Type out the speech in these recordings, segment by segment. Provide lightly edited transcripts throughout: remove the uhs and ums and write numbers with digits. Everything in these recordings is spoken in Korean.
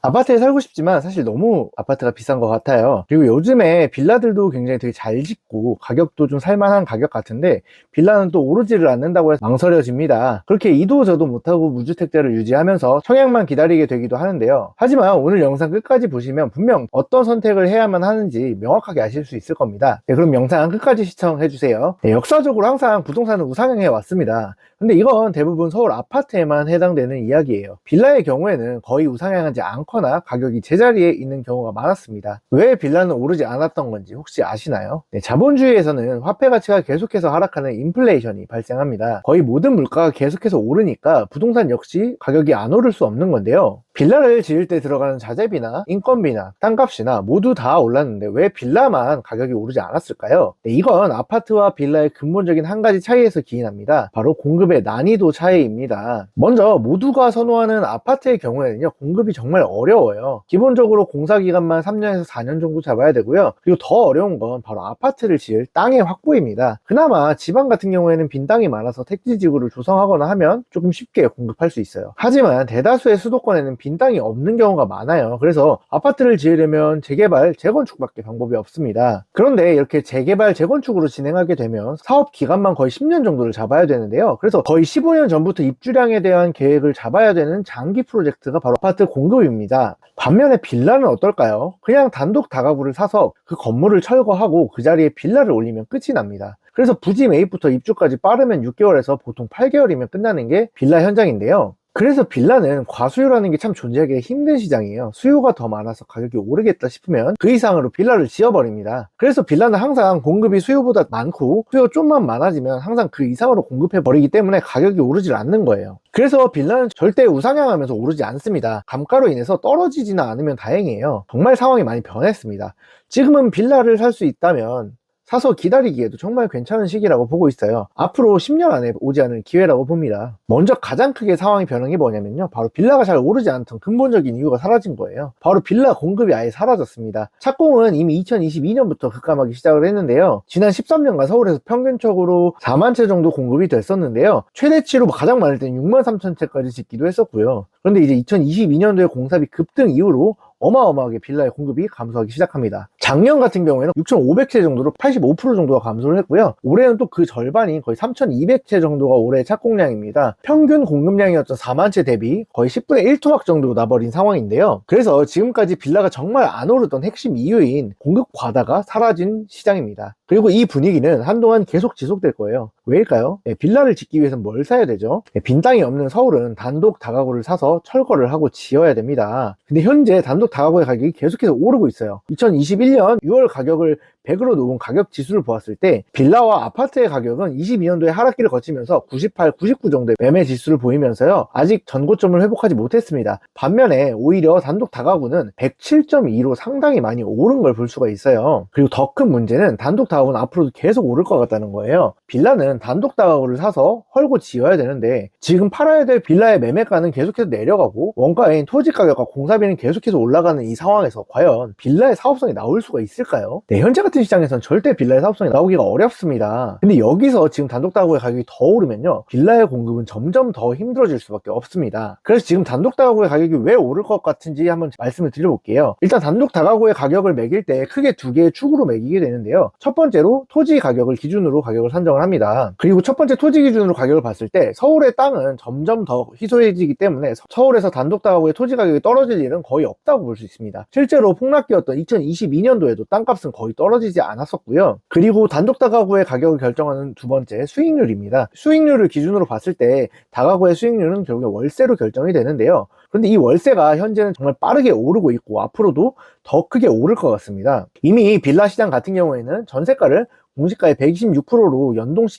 아파트에 살고 싶지만 사실 너무 아파트가 비싼 것 같아요. 그리고 요즘에 빌라들도 굉장히 되게 잘 짓고 가격도 좀 살만한 가격 같은데 빌라는 또 오르지를 않는다고 해서 망설여집니다. 그렇게 이도 저도 못하고 무주택자를 유지하면서 청약만 기다리게 되기도 하는데요. 하지만 오늘 영상 끝까지 보시면 분명 어떤 선택을 해야만 하는지 명확하게 아실 수 있을 겁니다. 네, 그럼 영상 끝까지 시청해주세요. 네, 역사적으로 항상 부동산은 우상향해 왔습니다. 근데 이건 대부분 서울 아파트에만 해당되는 이야기예요. 빌라의 경우에는 거의 우상향하지 않거나 가격이 제자리에 있는 경우가 많았습니다. 왜 빌라는 오르지 않았던 건지 혹시 아시나요? 네, 자본주의에서는 화폐 가치가 계속해서 하락하는 인플레이션이 발생합니다. 거의 모든 물가가 계속해서 오르니까 부동산 역시 가격이 안 오를 수 없는 건데요. 빌라를 지을 때 들어가는 자재비나 인건비나 땅값이나 모두 다 올랐는데 왜 빌라만 가격이 오르지 않았을까요? 네, 이건 아파트와 빌라의 근본적인 한 가지 차이에서 기인합니다. 바로 공급의 난이도 차이입니다. 먼저 모두가 선호하는 아파트의 경우에는요, 공급이 정말 어려워요. 기본적으로 공사기간만 3년에서 4년 정도 잡아야 되고요. 그리고 더 어려운 건 바로 아파트를 지을 땅의 확보입니다. 그나마 지방 같은 경우에는 빈 땅이 많아서 택지지구를 조성하거나 하면 조금 쉽게 공급할 수 있어요. 하지만 대다수의 수도권에는 빈 땅이 없는 경우가 많아요. 그래서 아파트를 지으려면 재개발, 재건축밖에 방법이 없습니다. 그런데 이렇게 재개발, 재건축으로 진행하게 되면 사업 기간만 거의 10년 정도를 잡아야 되는데요. 그래서 거의 15년 전부터 입주량에 대한 계획을 잡아야 되는 장기 프로젝트가 바로 아파트 공급입니다. 반면에 빌라는 어떨까요? 그냥 단독 다가구를 사서 그 건물을 철거하고 그 자리에 빌라를 올리면 끝이 납니다. 그래서 부지 매입부터 입주까지 빠르면 6개월에서 보통 8개월이면 끝나는 게 빌라 현장인데요. 그래서 빌라는 과수요라는 게 참 존재하기 힘든 시장이에요. 수요가 더 많아서 가격이 오르겠다 싶으면 그 이상으로 빌라를 지어버립니다. 그래서 빌라는 항상 공급이 수요보다 많고 수요가 좀만 많아지면 항상 그 이상으로 공급해버리기 때문에 가격이 오르질 않는 거예요. 그래서 빌라는 절대 우상향하면서 오르지 않습니다. 감가로 인해서 떨어지지는 않으면 다행이에요. 정말 상황이 많이 변했습니다. 지금은 빌라를 살 수 있다면 사서 기다리기에도 정말 괜찮은 시기라고 보고 있어요. 앞으로 10년 안에 오지 않을 기회라고 봅니다. 먼저 가장 크게 상황이 변한 게 뭐냐면요, 바로 빌라가 잘 오르지 않던 근본적인 이유가 사라진 거예요. 바로 빌라 공급이 아예 사라졌습니다. 착공은 이미 2022년부터 급감하기 시작을 했는데요, 지난 13년간 서울에서 평균적으로 4만 채 정도 공급이 됐었는데요, 최대치로 가장 많을 때는 6만 3천 채까지 짓기도 했었고요. 그런데 이제 2022년도에 공사비 급등 이후로 어마어마하게 빌라의 공급이 감소하기 시작합니다. 작년 같은 경우에는 6,500채 정도로 85% 정도가 감소를 했고요. 올해는 또 그 절반인 거의 3,200채 정도가 올해 착공량입니다. 평균 공급량이었던 4만 채 대비 거의 10분의 1 토막 정도 나버린 상황인데요. 그래서 지금까지 빌라가 정말 안 오르던 핵심 이유인 공급 과다가 사라진 시장입니다. 그리고 이 분위기는 한동안 계속 지속될 거예요. 왜일까요? 빌라를 짓기 위해서는 뭘 사야 되죠? 빈 땅이 없는 서울은 단독 다가구를 사서 철거를 하고 지어야 됩니다. 근데 현재 단독 다가구의 가격이 계속해서 오르고 있어요. 2021년 6월 가격을 100으로 놓은 가격 지수를 보았을 때 빌라와 아파트의 가격은 22년도에 하락기를 거치면서 98, 99 정도의 매매 지수를 보이면서요, 아직 전고점을 회복하지 못했습니다. 반면에 오히려 단독 다가구는 107.2로 상당히 많이 오른 걸 볼 수가 있어요. 그리고 더 큰 문제는 단독 다가구는 앞으로도 계속 오를 것 같다는 거예요. 빌라는 단독 다가구를 사서 헐고 지어야 되는데 지금 팔아야 될 빌라의 매매가는 계속해서 내려가고 원가인 토지 가격과 공사비는 계속해서 올라가는 이 상황에서 과연 빌라의 사업성이 나올 수가 있을까요? 네, 현재 같은 시장에서는 절대 빌라의 사업성이 나오기가 어렵습니다. 근데 여기서 지금 단독 다가구의 가격이 더 오르면요, 빌라의 공급은 점점 더 힘들어질 수밖에 없습니다. 그래서 지금 단독 다가구의 가격이 왜 오를 것 같은지 한번 말씀을 드려볼게요. 일단 단독 다가구의 가격을 매길 때 크게 두 개의 축으로 매기게 되는데요, 첫 번째로 토지 가격을 기준으로 가격을 산정을 합니다. 그리고 첫 번째 토지 기준으로 가격을 봤을 때 서울의 땅은 점점 더 희소해지기 때문에 서울에서 단독 다가구의 토지 가격이 떨어질 일은 거의 없다고 볼 수 있습니다. 실제로 폭락기였던 2022년도에도 땅값은 거의 떨어지지 않았었고요. 그리고 단독 다가구의 가격을 결정하는 두 번째, 수익률입니다. 수익률을 기준으로 봤을 때 다가구의 수익률은 결국에 월세로 결정이 되는데요. 그런데 이 월세가 현재는 정말 빠르게 오르고 있고 앞으로도 더 크게 오를 것 같습니다. 이미 빌라 시장 같은 경우에는 전세가를 공시가의 126%로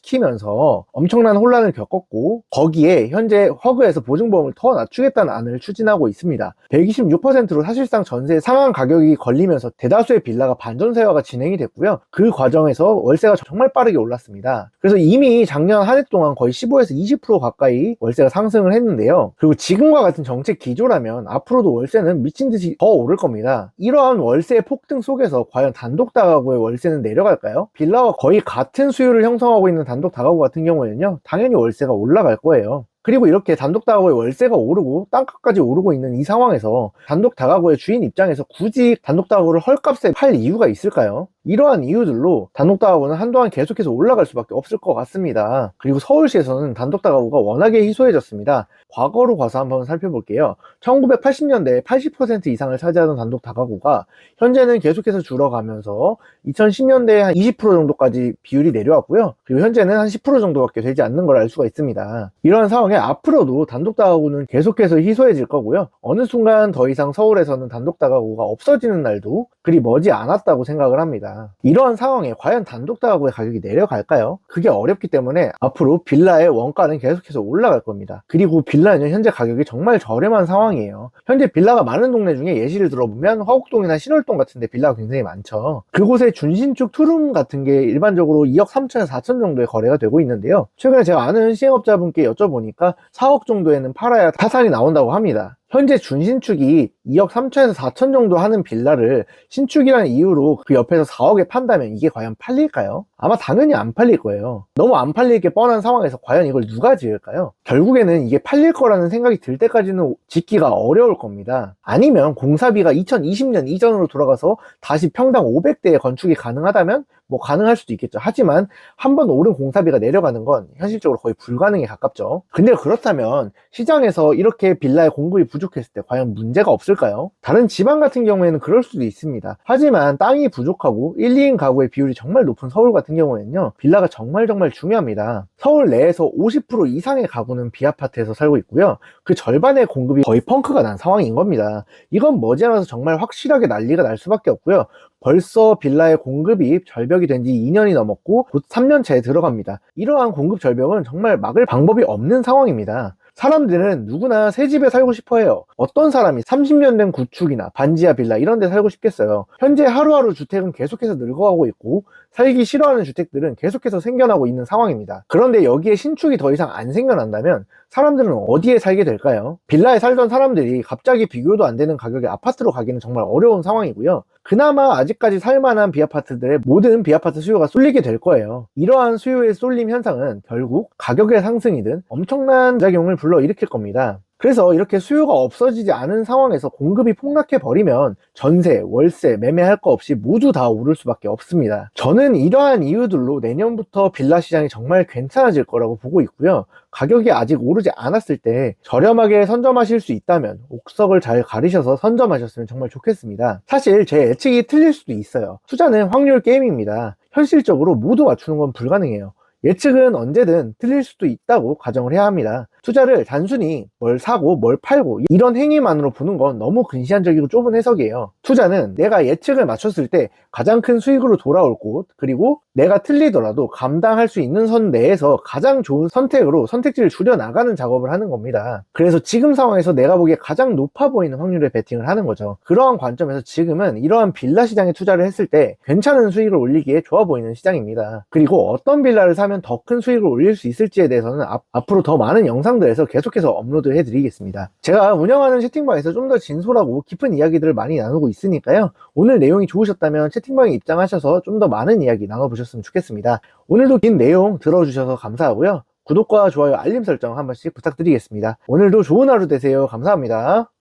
연동시키면서 엄청난 혼란을 겪었고, 거기에 현재 허그에서 보증보험을 더 낮추겠다는 안을 추진하고 있습니다. 126%로 사실상 전세 상한 가격이 걸리면서 대다수의 빌라가 반전세화가 진행이 됐고요. 그 과정에서 월세가 정말 빠르게 올랐습니다. 그래서 이미 작년 한 해 동안 거의 15에서 20% 가까이 월세가 상승을 했는데요. 그리고 지금과 같은 정책 기조라면 앞으로도 월세는 미친듯이 더 오를 겁니다. 이러한 월세의 폭등 속에서 과연 단독 다가구의 월세는 내려갈까요? 빌라와 거의 같은 수요를 형성하고 있는 단독 다가구 같은 경우에는요, 당연히 월세가 올라갈 거예요. 그리고 이렇게 단독 다가구의 월세가 오르고 땅값까지 오르고 있는 이 상황에서 단독 다가구의 주인 입장에서 굳이 단독 다가구를 헐값에 팔 이유가 있을까요? 이러한 이유들로 단독 다가구는 한동안 계속해서 올라갈 수밖에 없을 것 같습니다. 그리고 서울시에서는 단독 다가구가 워낙에 희소해졌습니다. 과거로 가서 한번 살펴볼게요. 1980년대에 80% 이상을 차지하던 단독 다가구가 현재는 계속해서 줄어가면서 2010년대에 한 20% 정도까지 비율이 내려왔고요. 그리고 현재는 한 10% 정도밖에 되지 않는 걸 알 수가 있습니다. 이러한 상황에 앞으로도 단독 다가구는 계속해서 희소해질 거고요. 어느 순간 더 이상 서울에서는 단독 다가구가 없어지는 날도 그리 머지 않았다고 생각을 합니다. 이러한 상황에 과연 단독 다가구의 가격이 내려갈까요? 그게 어렵기 때문에 앞으로 빌라의 원가는 계속해서 올라갈 겁니다. 그리고 빌라는 현재 가격이 정말 저렴한 상황이에요. 현재 빌라가 많은 동네 중에 예시를 들어보면 화곡동이나 신월동 같은 데 빌라가 굉장히 많죠. 그곳에 준신축 투룸 같은 게 일반적으로 2억 3천에서 4천 정도에 거래가 되고 있는데요. 최근에 제가 아는 시행업자분께 여쭤보니까 4억 정도에는 팔아야 타산이 나온다고 합니다. 현재 준신축이 2억 3천에서 4천 정도 하는 빌라를 신축이라는 이유로 그 옆에서 4억에 판다면 이게 과연 팔릴까요? 아마 당연히 안 팔릴 거예요. 너무 안 팔릴 게 뻔한 상황에서 과연 이걸 누가 지을까요? 결국에는 이게 팔릴 거라는 생각이 들 때까지는 짓기가 어려울 겁니다. 아니면 공사비가 2020년 이전으로 돌아가서 다시 평당 500대의 건축이 가능하다면 뭐 가능할 수도 있겠죠. 하지만 한 번 오른 공사비가 내려가는 건 현실적으로 거의 불가능에 가깝죠. 근데 그렇다면 시장에서 이렇게 빌라의 공급이 부족했을 때 과연 문제가 없을까요? 다른 지방 같은 경우에는 그럴 수도 있습니다. 하지만 땅이 부족하고 1, 2인 가구의 비율이 정말 높은 서울 같은 경우에는요, 빌라가 정말 중요합니다. 서울 내에서 50% 이상의 가구는 비아파트에서 살고 있고요. 그 절반의 공급이 거의 펑크가 난 상황인 겁니다. 이건 머지않아서 정말 확실하게 난리가 날 수밖에 없고요. 벌써 빌라의 공급이 절벽이 된 지 2년이 넘었고 곧 3년차에 들어갑니다. 이러한 공급 절벽은 정말 막을 방법이 없는 상황입니다. 사람들은 누구나 새 집에 살고 싶어 해요. 어떤 사람이 30년 된 구축이나 반지하 빌라 이런 데 살고 싶겠어요. 현재 하루하루 주택은 계속해서 늙어가고 있고 살기 싫어하는 주택들은 계속해서 생겨나고 있는 상황입니다. 그런데 여기에 신축이 더 이상 안 생겨난다면 사람들은 어디에 살게 될까요? 빌라에 살던 사람들이 갑자기 비교도 안 되는 가격에 아파트로 가기는 정말 어려운 상황이고요. 그나마 아직까지 살만한 비아파트들의 모든 비아파트 수요가 쏠리게 될 거예요. 이러한 수요의 쏠림 현상은 결국 가격의 상승이든 엄청난 작용을 불러일으킬 겁니다. 그래서 이렇게 수요가 없어지지 않은 상황에서 공급이 폭락해 버리면 전세, 월세, 매매할 거 없이 모두 다 오를 수밖에 없습니다. 저는 이러한 이유들로 내년부터 빌라 시장이 정말 괜찮아질 거라고 보고 있고요. 가격이 아직 오르지 않았을 때 저렴하게 선점하실 수 있다면 옥석을 잘 가리셔서 선점하셨으면 정말 좋겠습니다. 사실 제 예측이 틀릴 수도 있어요. 투자는 확률 게임입니다. 현실적으로 모두 맞추는 건 불가능해요. 예측은 언제든 틀릴 수도 있다고 가정을 해야 합니다. 투자를 단순히 뭘 사고 뭘 팔고 이런 행위만으로 보는 건 너무 근시안적이고 좁은 해석이에요. 투자는 내가 예측을 맞췄을 때 가장 큰 수익으로 돌아올 곳, 그리고 내가 틀리더라도 감당할 수 있는 선 내에서 가장 좋은 선택으로 선택지를 줄여나가는 작업을 하는 겁니다. 그래서 지금 상황에서 내가 보기에 가장 높아 보이는 확률의 베팅을 하는 거죠. 그러한 관점에서 지금은 이러한 빌라 시장에 투자를 했을 때 괜찮은 수익을 올리기에 좋아 보이는 시장입니다. 그리고 어떤 빌라를 사면 더 큰 수익을 올릴 수 있을지에 대해서는 앞으로 더 많은 영상들에서 계속해서 업로드 해드리겠습니다. 제가 운영하는 채팅방에서 좀 더 진솔하고 깊은 이야기들을 많이 나누고 있으니까요. 오늘 내용이 좋으셨다면 채팅방에 입장하셔서 좀 더 많은 이야기 나눠보셨으면 좋겠습니다. 오늘도 긴 내용 들어주셔서 감사하고요. 구독과 좋아요, 알림 설정 한 번씩 부탁드리겠습니다. 오늘도 좋은 하루 되세요. 감사합니다.